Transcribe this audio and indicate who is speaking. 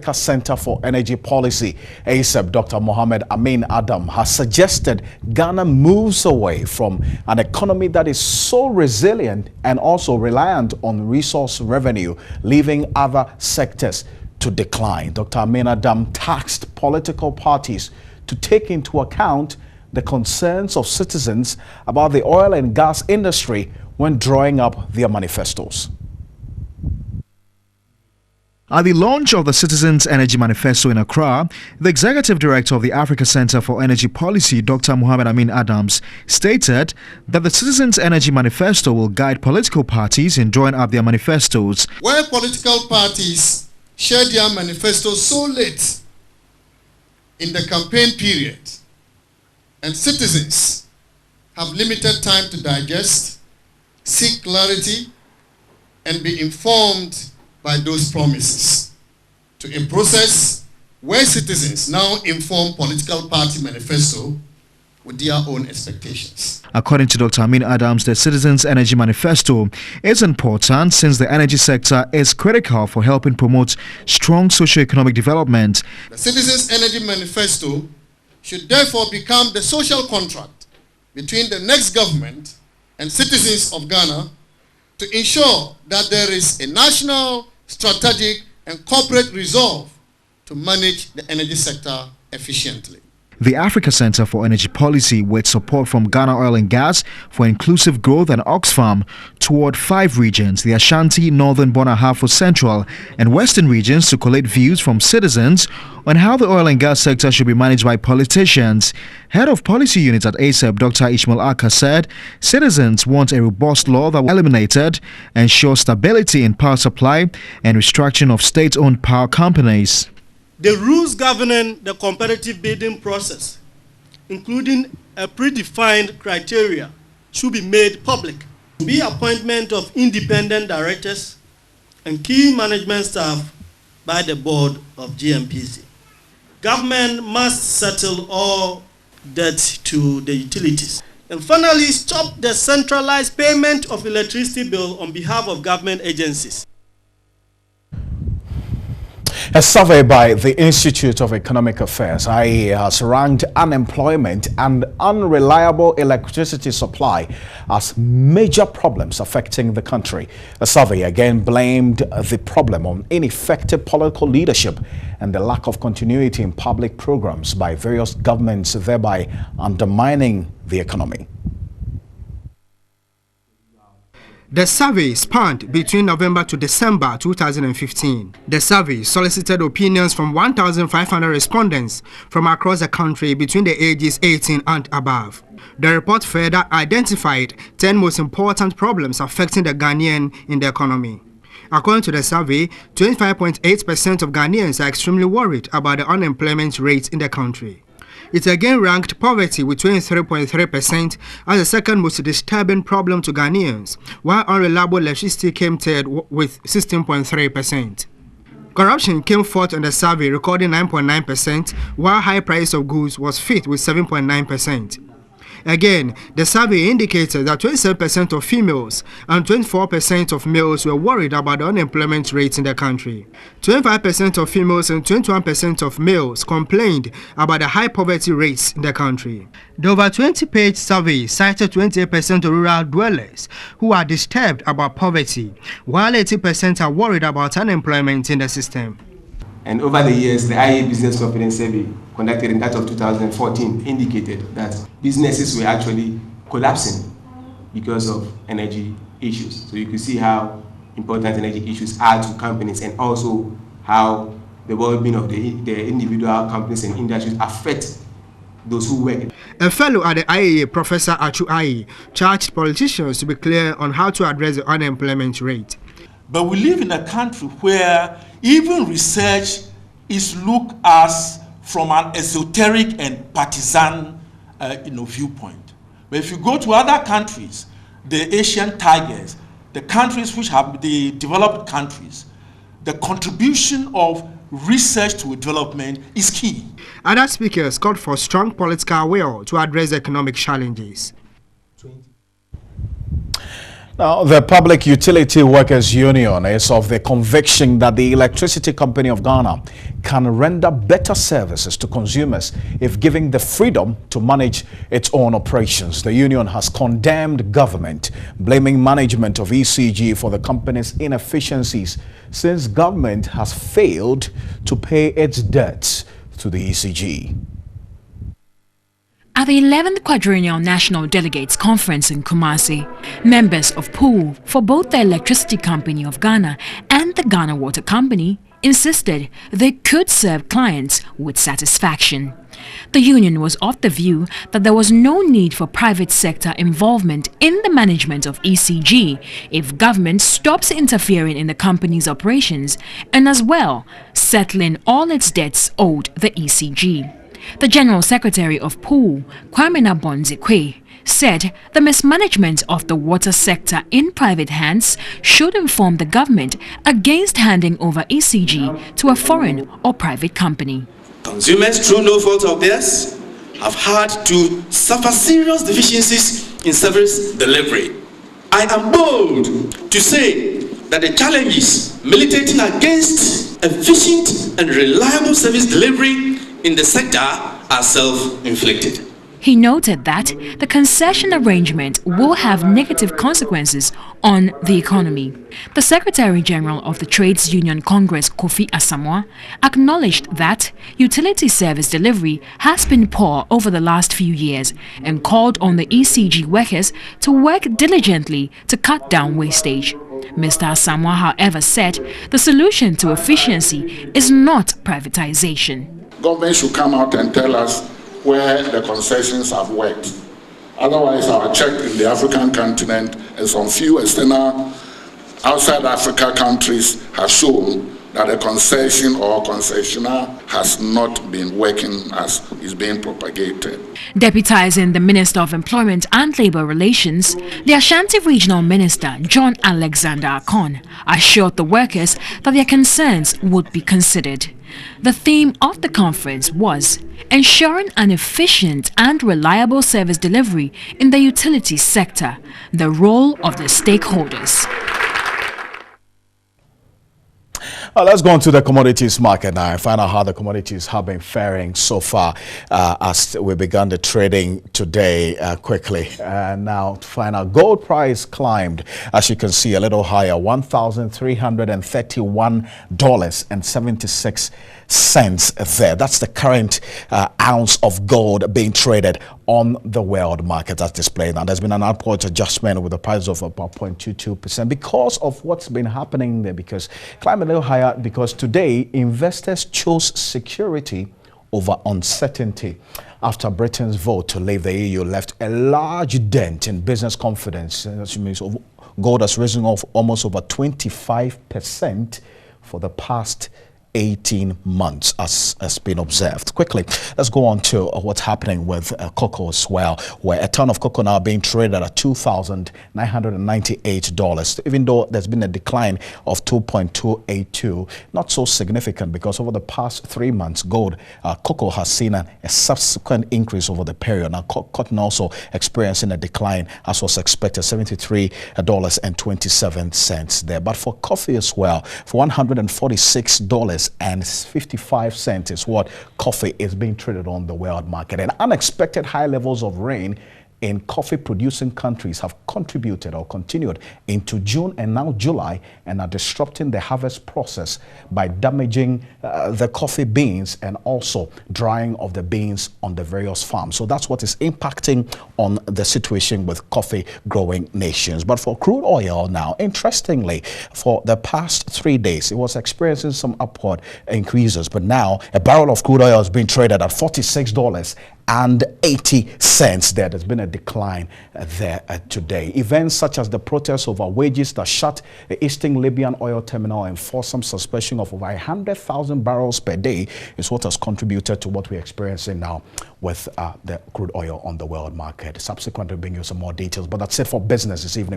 Speaker 1: Africa Center for Energy Policy, ASEP, Dr. Mohammed Amin Adam, has suggested Ghana moves away from an economy that is so resilient and also reliant on resource revenue, leaving other sectors to decline. Dr. Amin Adam tasked political parties to take into account the concerns of citizens about the oil and gas industry when drawing up their manifestos. At the launch of the Citizens Energy Manifesto in Accra, the Executive Director of the Africa Center for Energy Policy, Dr. Mohammed Amin Adams, stated that the Citizens Energy Manifesto will guide political parties in drawing up their manifestos.
Speaker 2: Where political parties share their manifestos so late in the campaign period, and citizens have limited time to digest, seek clarity, and be informed by those promises. To in process, where citizens now inform political party manifesto with their own expectations.
Speaker 1: According to Dr. Amin Adams, the Citizens Energy Manifesto is important since the energy sector is critical for helping promote strong socio-economic development.
Speaker 2: The Citizens Energy Manifesto should therefore become the social contract between the next government and citizens of Ghana to ensure that there is a national, strategic, and corporate resolve to manage the energy sector efficiently.
Speaker 1: The Africa Center for Energy Policy, with support from Ghana Oil and Gas for Inclusive Growth and Oxfam, toured 5 regions, the Ashanti, Northern, Borno-Ahafo, Central and Western regions, to collate views from citizens on how the oil and gas sector should be managed by politicians. Head of Policy Unit at ASEP, Dr. Ishmael Aka, said citizens want a robust law that will eliminate, ensure stability in power supply and restructuring of state-owned power companies.
Speaker 3: The rules governing the competitive bidding process, including a predefined criteria, should be made public. The appointment of independent directors and key management staff by the board of GMPC. Government must settle all debt to the utilities. And finally, stop the centralized payment of electricity bill on behalf of government agencies.
Speaker 1: A survey by the Institute of Economic Affairs, IEA, has ranked unemployment and unreliable electricity supply as major problems affecting the country. The survey again blamed the problem on ineffective political leadership and the lack of continuity in public programs by various governments, thereby undermining the economy.
Speaker 4: The survey spanned between November to December 2015. The survey solicited opinions from 1,500 respondents from across the country between the ages 18 and above. The report further identified 10 most important problems affecting the Ghanaian in the economy. According to the survey, 25.8% of Ghanaians are extremely worried about the unemployment rate in the country. It again ranked poverty with 23.3% as the second most disturbing problem to Ghanaians, while unreliable electricity came third with 16.3%. Corruption came fourth on the survey, recording 9.9%, while high price of goods was fifth with 7.9%. Again, the survey indicated that 27% of females and 24% of males were worried about the unemployment rate in the country. 25% of females and 21% of males complained about the high poverty rates in the country. The over 20-page survey cited 28% of rural dwellers who are disturbed about poverty, while 80% are worried about unemployment in the system.
Speaker 5: And over the years, the IEA Business Confidence Survey conducted in that of 2014 indicated that businesses were actually collapsing because of energy issues. So you can see how important energy issues are to companies, and also how the well-being of the individual companies and industries affect those who work.
Speaker 4: A fellow at the IEA, Professor Achu Ayi, charged politicians to be clear on how to address the unemployment rate.
Speaker 6: But we live in a country where even research is looked at from an esoteric and partisan viewpoint. But if you go to other countries, the Asian tigers, the countries which have the developed countries, the contribution of research to development is key.
Speaker 4: Other speakers called for strong political will to address economic challenges.
Speaker 7: Now, the Public Utility Workers Union is of the conviction that the Electricity Company of Ghana can render better services to consumers if given the freedom to manage its own operations. The union has condemned government, blaming management of ECG for the company's inefficiencies since government has failed to pay its debts to the ECG.
Speaker 8: At the 11th Quadrennial National Delegates Conference in Kumasi, members of PUWU for both the Electricity Company of Ghana and the Ghana Water Company insisted they could serve clients with satisfaction. The union was of the view that there was no need for private sector involvement in the management of ECG if government stops interfering in the company's operations and as well settling all its debts owed the ECG. The General Secretary of PUWU, Kwame Nabonzikwe, said the mismanagement of the water sector in private hands should inform the government against handing over ECG to a foreign or private company.
Speaker 9: Consumers, through no fault of theirs, have had to suffer serious deficiencies in service delivery. I am bold to say that the challenges militating against efficient and reliable service delivery in the sector are self-inflicted.
Speaker 8: He noted that the concession arrangement will have negative consequences on the economy. The Secretary General of the Trades Union Congress, Kofi Asamoah, acknowledged that utility service delivery has been poor over the last few years and called on the ECG workers to work diligently to cut down wastage. Mr. Asamoah, however, said the solution to efficiency is not privatization.
Speaker 10: Government should come out and tell us where the concessions have worked. Otherwise, our check in the African continent and some few external outside Africa countries have shown that the concession or concessionaire has not been working as is being propagated.
Speaker 8: Deputizing the Minister of Employment and Labour Relations, the Ashanti Regional Minister John Alexander Akon assured the workers that their concerns would be considered. The theme of the conference was ensuring an efficient and reliable service delivery in the utility sector, the role of the stakeholders.
Speaker 7: Well, let's go on to the commodities market now and find out how the commodities have been faring so far as we began the trading today quickly. Now to find out, gold price climbed, as you can see, a little higher, $1,331.76 there. That's the current ounce of gold being traded on the world market as displayed. Now, there's been an upward adjustment with the price of about 0.22% because of what's been happening there, because climbed a little higher because today investors chose security over uncertainty after Britain's vote to leave the EU left a large dent in business confidence. As means gold has risen off almost over 25% for the past 18 months as has been observed. Quickly, let's go on to what's happening with cocoa as well, where a ton of cocoa now being traded at $2,998, even though there's been a decline of 2.282, not so significant because over the past 3 months, cocoa has seen a subsequent increase over the period. Now, cotton also experiencing a decline as was expected, $73.27 there. But for coffee as well, for $146.55 is what coffee is being traded on the world market. And unexpected high levels of rain in coffee producing countries have contributed or continued into June and now July and are disrupting the harvest process by damaging the coffee beans and also drying of the beans on the various farms. So that's what is impacting on the situation with coffee growing nations. But for crude oil now, interestingly, for the past 3 days, it was experiencing some upward increases, but now a barrel of crude oil is being traded at $46.80 there. There's been a decline there today. Events such as the protests over wages that shut the Eastern Libyan oil terminal and forced some suspension of over 100,000 barrels per day is what has contributed to what we're experiencing now with the crude oil on the world market. Subsequently, bring you some more details, but that's it for business this evening.